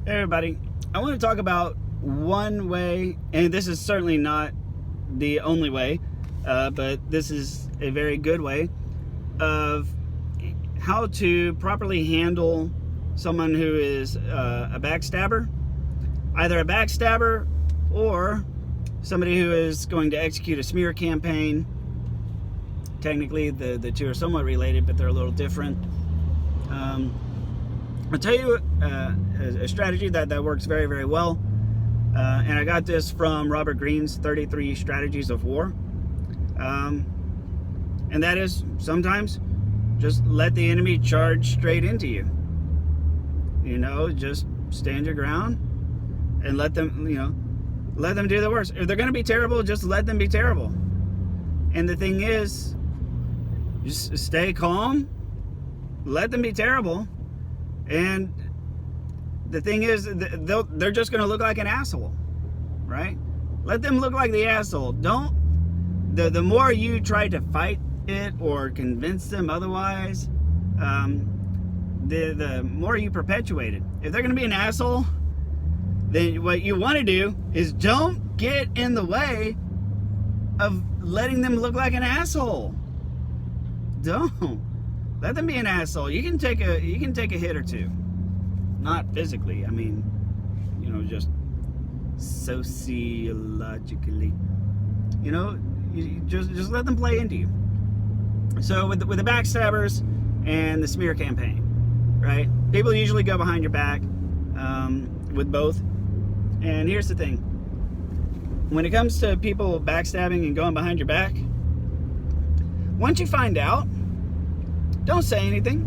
Hey everybody, I want to talk about one way, and this is certainly not the only way, but this is a very good way of how to properly handle someone who is a backstabber, either a backstabber or somebody who is going to execute a smear campaign. Technically, the two are somewhat related, but they're a little different. I'll tell you a strategy that works very, very well. And I got this from Robert Greene's 33 Strategies of War. And that is sometimes just let the enemy charge straight into you. You know, just stand your ground and let them, let them do the worst. If they're going to be terrible, just let them be terrible. And the thing is, just stay calm, let them be terrible. And the thing is, they're just going to look like an asshole, right? Let them look like the asshole. The more you try to fight it or convince them otherwise, the more you perpetuate it. If they're going to be an asshole, then what you want to do is don't get in the way of letting them look like an asshole. Don't. Let them be an asshole. You can take a hit or two. Not physically. I mean, just sociologically. You just let them play into you. So with the backstabbers and the smear campaign, right? People usually go behind your back with both. And here's the thing. When it comes to people backstabbing and going behind your back, once you find out, don't say anything.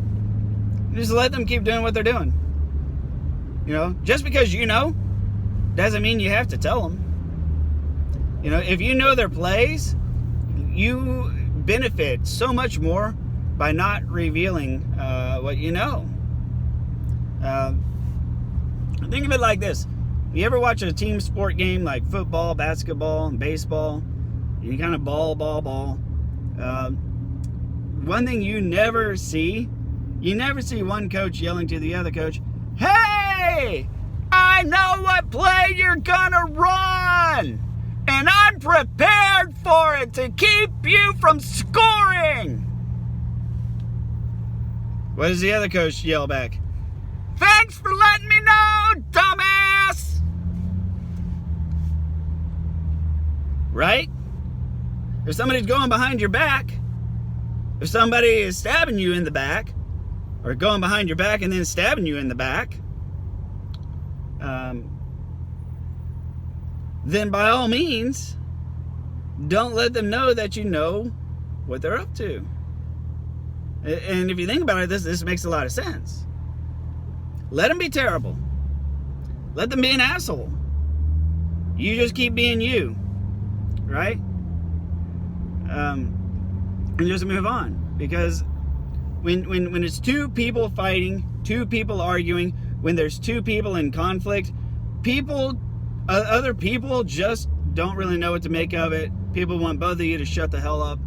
Just let them keep doing what they're doing. Just because doesn't mean you have to tell them. If you know their plays, you benefit so much more by not revealing what you know. Think of it like this. You ever watch a team sport game like football, basketball, and baseball? You kind of ball. One thing you never see one coach yelling to the other coach, "Hey, I know what play you're gonna run, and I'm prepared for it to keep you from scoring." What does the other coach yell back? "Thanks for letting me know, dumbass." Right? If somebody's going behind your back, if somebody is stabbing you in the back, or going behind your back and then stabbing you in the back, then by all means, don't let them know that you know what they're up to. And if you think about it, this makes a lot of sense. Let them be terrible. Let them be an asshole. You just keep being you, right? And just move on, because when it's two people fighting, two people arguing, when there's two people in conflict, other people just don't really know what to make of it. People want both of you to shut the hell up.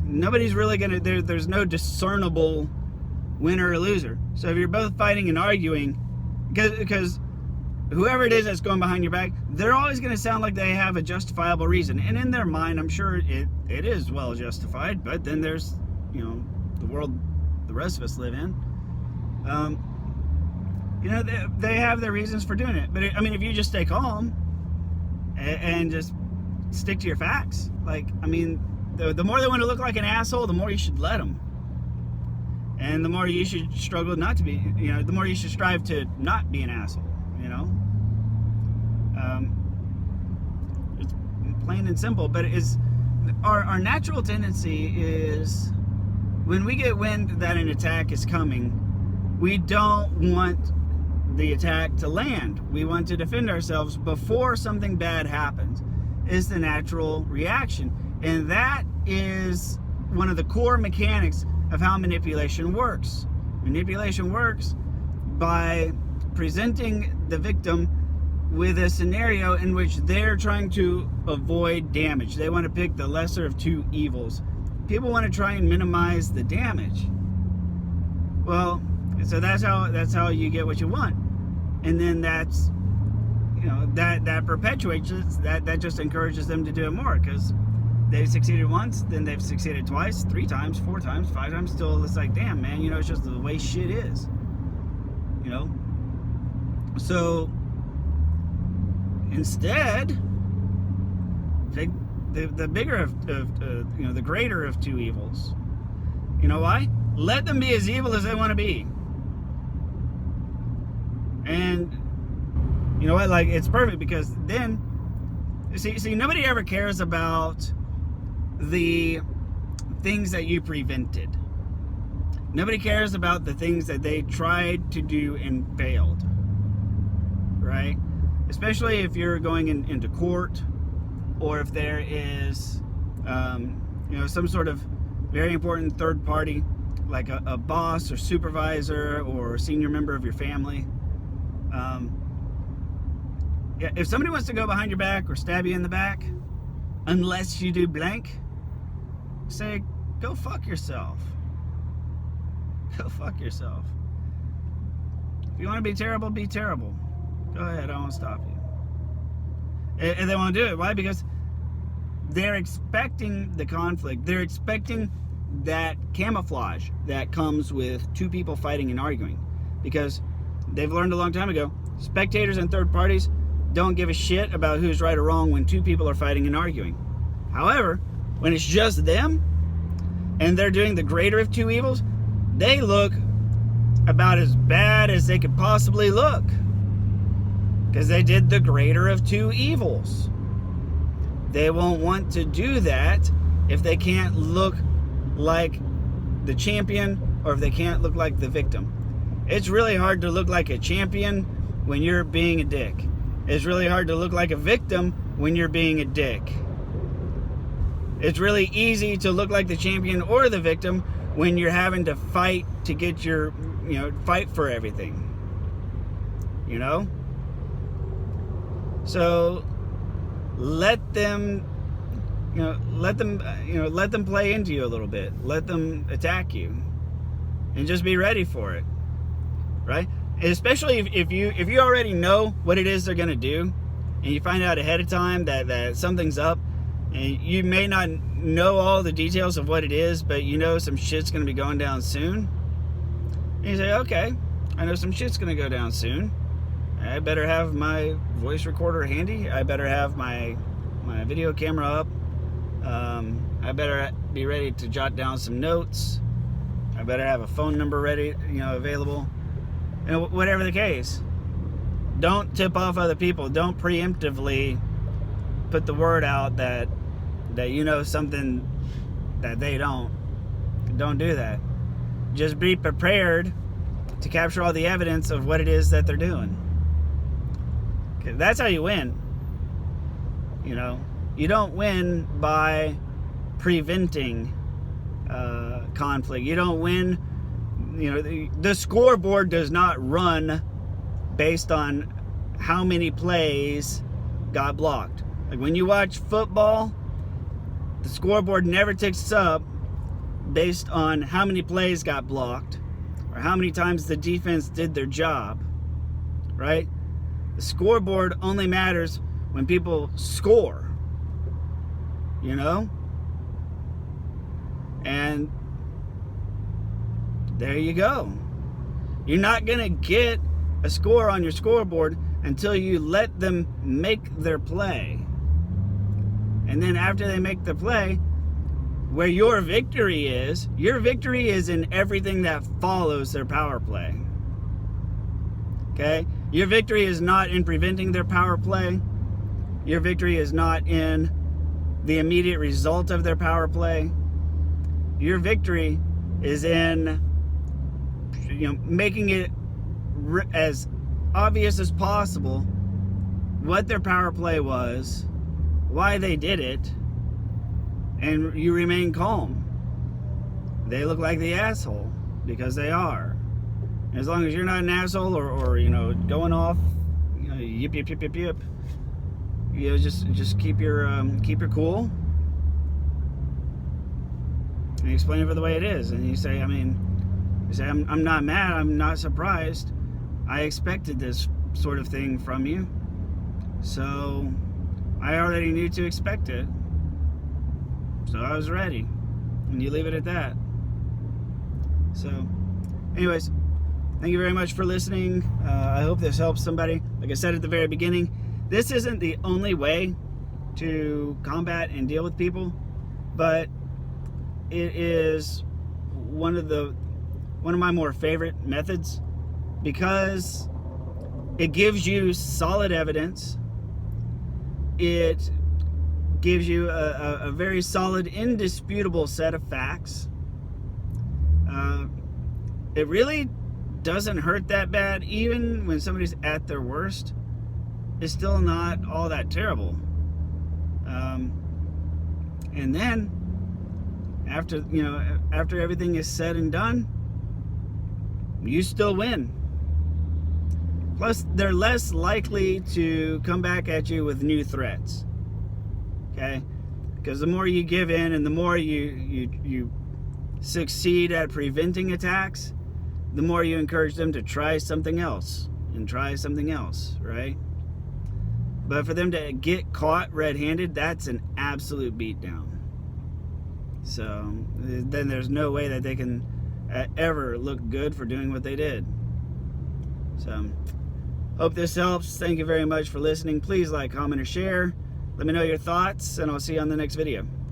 Nobody's really there's no discernible winner or loser. So if you're both fighting and arguing, because whoever it is that's going behind your back, they're always going to sound like they have a justifiable reason. And in their mind, I'm sure it is well justified, but then there's, the world the rest of us live in. They have their reasons for doing it. But if you just stay calm and just stick to your facts, the more they want to look like an asshole, the more you should let them. And the more you should struggle not to be, the more you should strive to not be an asshole. It's plain and simple, but our natural tendency is, when we get wind that an attack is coming, we don't want the attack to land. We want to defend ourselves before something bad happens. Is the natural reaction. And that is one of the core mechanics of how manipulation works. Manipulation works by presenting the victim with a scenario in which they're trying to avoid damage. They want to pick the lesser of two evils. People want to try and minimize the damage. Well, so that's how you get what you want. and then that's, that perpetuates it. That just encourages them to do it more, because they've succeeded once, then they've succeeded twice, 3 times, 4 times, 5 times. Still, it's like, damn, man, it's just the way shit is. So instead, take the bigger of the greater of 2 evils. You know why? Let them be as evil as they want to be. And you know what? Like, it's perfect, because then, see, nobody ever cares about the things that you prevented. Nobody cares about the things that they tried to do and failed, right? Especially if you're going into court, or if there is, some sort of very important third party, like a boss or supervisor or senior member of your family. If somebody wants to go behind your back or stab you in the back, unless you do blank, say, go fuck yourself. Go fuck yourself. If you want to be terrible, be terrible. Go ahead, I won't stop you. And they won't do it. Why? Because they're expecting the conflict. They're expecting that camouflage that comes with 2 people fighting and arguing. Because they've learned a long time ago, spectators and third parties don't give a shit about who's right or wrong when 2 people are fighting and arguing. However, when it's just them, and they're doing the greater of 2 evils, they look about as bad as they could possibly look. Because they did the greater of 2 evils. They won't want to do that if they can't look like the champion, or if they can't look like the victim. It's really hard to look like a champion when you're being a dick. It's really hard to look like a victim when you're being a dick. It's really easy to look like the champion or the victim when you're having to fight to get your, fight for everything. So let them play into you a little bit. Let them attack you, and just be ready for it, right? Especially if you already know what it is they're gonna do, and you find out ahead of time that something's up, and you may not know all the details of what it is, but some shit's gonna be going down soon. And you say, okay, I know some shit's gonna go down soon. I better have my voice recorder handy. I better have my video camera up. I better be ready to jot down some notes. I better have a phone number ready, available. Whatever the case. Don't tip off other people. Don't preemptively put the word out that something that they don't. Don't do that. Just be prepared to capture all the evidence of what it is that they're doing. That's how you win. You don't win by preventing conflict. You don't win. The scoreboard does not run based on how many plays got blocked. Like when you watch football, the scoreboard never ticks up based on how many plays got blocked or how many times the defense did their job, right? The scoreboard only matters when people score, And there you go. You're not going to get a score on your scoreboard until you let them make their play. And then after they make the play, where your victory is in everything that follows their power play. Okay? Your victory is not in preventing their power play. Your victory is not in the immediate result of their power play. Your victory is in making it as obvious as possible what their power play was, why they did it, and you remain calm. They look like the asshole because they are. As long as you're not an asshole or going off, yip yip yip yip yip. Just keep your cool. And you explain it for the way it is, and you say, I'm not mad. I'm not surprised. I expected this sort of thing from you. So I already knew to expect it. So I was ready. And you leave it at that. So, anyways, thank you very much for listening. I hope this helps somebody. Like I said at the very beginning, this isn't the only way to combat and deal with people, but it is one of my more favorite methods, because it gives you solid evidence. It gives you a very solid, indisputable set of facts. It really doesn't hurt that bad. Even when somebody's at their worst, it's still not all that terrible. And then after everything is said and done, you still win. Plus, they're less likely to come back at you with new threats. Okay? Because the more you give in and the more you succeed at preventing attacks, the more you encourage them to try something else and try something else, right? But for them to get caught red-handed, that's an absolute beatdown. So then there's no way that they can ever look good for doing what they did. So hope this helps. Thank you very much for listening. Please like, comment, or share. Let me know your thoughts, and I'll see you on the next video.